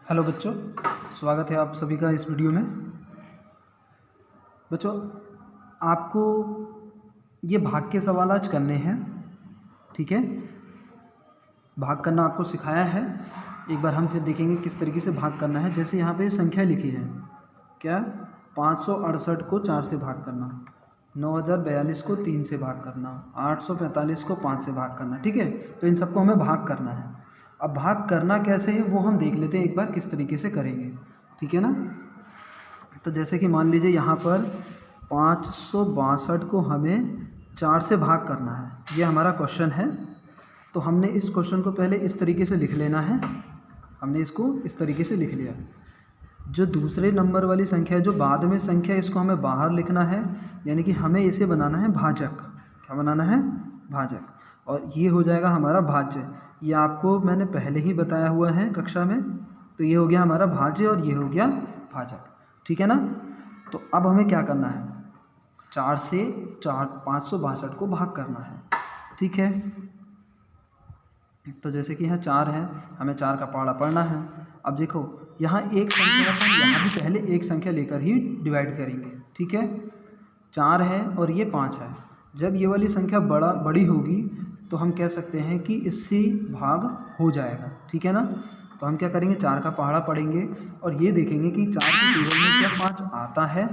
Hello बच्चों, स्वागत है आप सभी का इस वीडियो में। बच्चों, आपको ये भाग के सवाल आज करने हैं, ठीक है। भाग करना आपको सिखाया है। एक बार हम फिर देखेंगे किस तरीके से भाग करना है। जैसे यहाँ पे संख्या लिखी है, क्या 568 को 4 से भाग करना, 9042 को 3 से भाग करना, 845 को 5 से भाग करना, ठीक है। तो इन सबको हमें भाग करना है। अब भाग करना कैसे है वो हम देख लेते हैं एक बार, किस तरीके से करेंगे, ठीक है ना। तो जैसे कि मान लीजिए यहाँ पर 562 को हमें 4 से भाग करना है, ये हमारा क्वेश्चन है। तो हमने इस क्वेश्चन को पहले इस तरीके से लिख लेना है। हमने इसको इस तरीके से लिख लिया। जो दूसरे नंबर वाली संख्या है, जो बाद में संख्या है, इसको हमें बाहर लिखना है, यानी कि हमें इसे बनाना है भाजक। क्या बनाना है? भाजक। और ये हो जाएगा हमारा भाज्य। ये आपको मैंने पहले ही बताया हुआ है कक्षा में। तो ये हो गया हमारा भाज्य और ये हो गया भाजक, ठीक है ना। तो अब हमें क्या करना है? 4 से 562 को भाग करना है, ठीक है। तो जैसे कि यहाँ 4 है, हमें 4 का पहाड़ा पढ़ना है। अब देखो यहाँ एक संख्या है, यहाँ भी पहले एक संख्या लेकर ही डिवाइड करेंगे, ठीक है। 4 है और ये 5 है। जब ये वाली संख्या बड़ी होगी तो हम कह सकते हैं कि इससे भाग हो जाएगा, ठीक है ना। तो हम क्या करेंगे? 4 का पहाड़ा पढ़ेंगे और ये देखेंगे कि 4 के टेबल में क्या 5 आता है।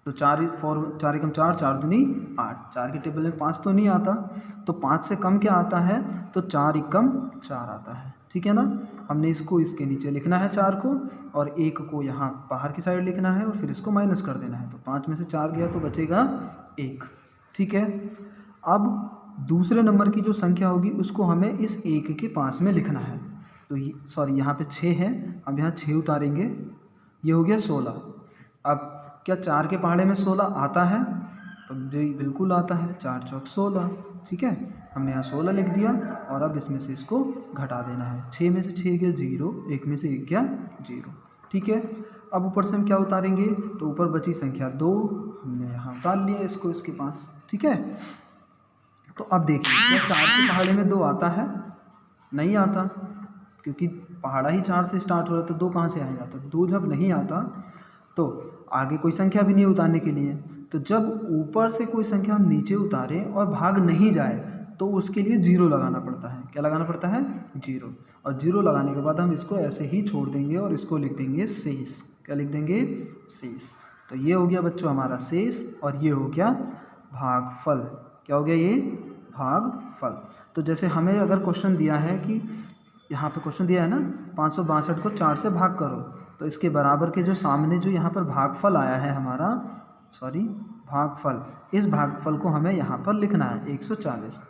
तो 4 एकम 4, 4 दूनी 8। 4 के टेबल में 5 तो नहीं आता, तो 5 से कम क्या आता है? तो 4 एकम 4 आता है, ठीक है ना। हमने इसको इसके नीचे लिखना है 4 को, और 1 को यहाँ बाहर की साइड लिखना है और फिर इसको माइनस कर देना है। तो 5 में से 4 गया तो बचेगा 1, ठीक है। अब दूसरे नंबर की जो संख्या होगी उसको हमें इस 1 के पास में लिखना है। तो यहाँ पे 6 है, अब यहाँ 6 उतारेंगे, ये हो गया 16। अब क्या 4 के पहाड़े में 16 आता है? तो जी बिल्कुल आता है, 4 चौक 16, ठीक है। हमने यहाँ 16 लिख दिया और अब इसमें से इसको घटा देना है। 6 में से 6 गया 0, 1 में से 1 गया 0, ठीक है। अब ऊपर से हम क्या उतारेंगे? तो ऊपर बची संख्या 2, हमने यहाँ उतार लिया इसको इसके पास, ठीक है। तो अब देखिए क्या 4 के पहाड़े में 2 आता है? नहीं आता, क्योंकि पहाड़ा ही 4 से स्टार्ट हो रहा है, तो 2 कहाँ से आएगा? तो 2 जब नहीं आता तो आगे कोई संख्या भी नहीं उतारने के लिए। तो जब ऊपर से कोई संख्या हम नीचे उतारें और भाग नहीं जाए तो उसके लिए 0 लगाना पड़ता है। क्या लगाना पड़ता है? 0। और 0 लगाने के बाद हम इसको ऐसे ही छोड़ देंगे और इसको लिख देंगे शेष। क्या लिख देंगे? शेष। तो ये हो गया बच्चों हमारा शेष, और ये हो गया भागफल। क्या हो गया? ये भागफल। तो जैसे हमें अगर क्वेश्चन दिया है कि यहाँ पे क्वेश्चन दिया है ना, 562 को 4 से भाग करो, तो इसके बराबर के जो सामने जो यहाँ पर भागफल आया है हमारा, भागफल, इस भागफल को हमें यहाँ पर लिखना है 140,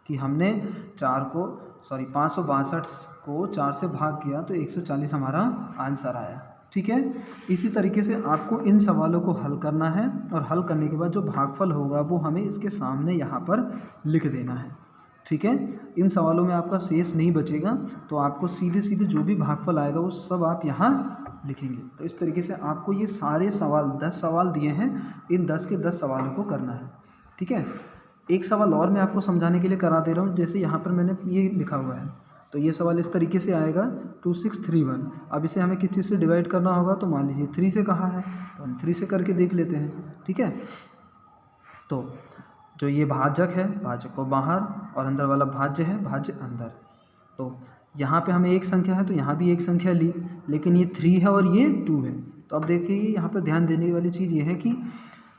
कि हमने 562 को 4 से भाग किया तो 140 हमारा आंसर आया, ठीक है। इसी तरीके से आपको इन सवालों को हल करना है, और हल करने के बाद जो भागफल होगा वो हमें इसके सामने यहाँ पर लिख देना है, ठीक है। इन सवालों में आपका शेष नहीं बचेगा, तो आपको सीधे सीधे जो भी भागफल आएगा वो सब आप यहाँ लिखेंगे। तो इस तरीके से आपको ये सारे सवाल 10 सवाल दिए हैं, इन 10 के 10 सवालों को करना है, ठीक है। एक सवाल और मैं आपको समझाने के लिए करा दे रहा हूँ। जैसे यहाँ पर मैंने ये लिखा हुआ है, तो ये सवाल इस तरीके से आएगा 2631। अब इसे हमें किस चीज़ से डिवाइड करना होगा? तो मान लीजिए 3 से कहा है, तो हम 3 से करके देख लेते हैं, ठीक है। तो जो ये भाजक है, भाजक को बाहर, और अंदर वाला भाज्य है, भाज्य अंदर। तो यहाँ पे हमें एक संख्या है तो यहाँ भी एक संख्या ली, लेकिन ये 3 है और ये 2 है। तो अब देखिए यहाँ पे ध्यान देने वाली चीज़ ये है कि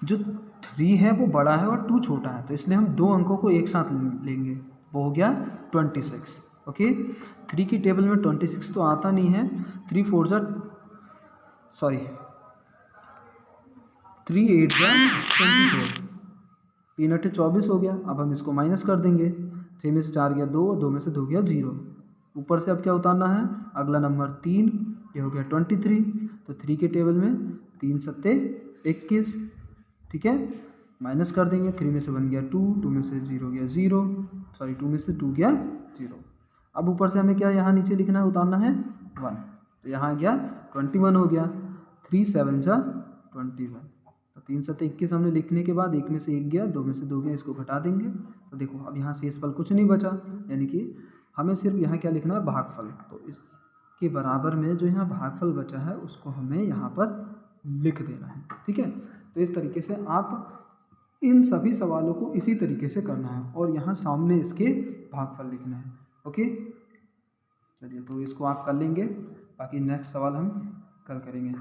जो 3 है वो बड़ा है और 2 छोटा है, तो इसलिए हम 2 अंकों को एक साथ लेंगे। वो हो गया 26, ओके। 3 की टेबल में 26 तो आता नहीं है। 3 8 24, 3 8 24 हो गया। अब हम इसको माइनस कर देंगे। 6 में से 4 गया 2, और 2 में से 2 गया 0। ऊपर से अब क्या उतारना है? अगला नंबर 3, ये हो गया 23। तो 3 के टेबल में 3 सत्ते 21, ठीक है। माइनस कर देंगे। 3 में से 1 गया 2, 2 में से 0 गया 0, 2 में से 2 गया 0। अब ऊपर से हमें क्या यहाँ नीचे लिखना है, उतारना है 1। तो यहाँ गया 21 हो गया। 3 7 जा 21। तो 3 7 21 हमने लिखने के बाद 1 में से 1 गया, 2 में से 2 गया, इसको घटा देंगे। तो देखो अब यहाँ शेषफल कुछ नहीं बचा, यानी कि हमें सिर्फ यहाँ क्या लिखना है? भागफल। तो इस के बराबर में जो यहाँ भागफल बचा है उसको हमें यहाँ पर लिख देना है। ठीक है, तो इस तरीके से आप इन सभी सवालों को इसी तरीके से करना है और यहाँ सामने इसके भागफल लिखना है। ओके, चलिए तो इसको आप कर लेंगे, बाकी नेक्स्ट सवाल हम कल करेंगे।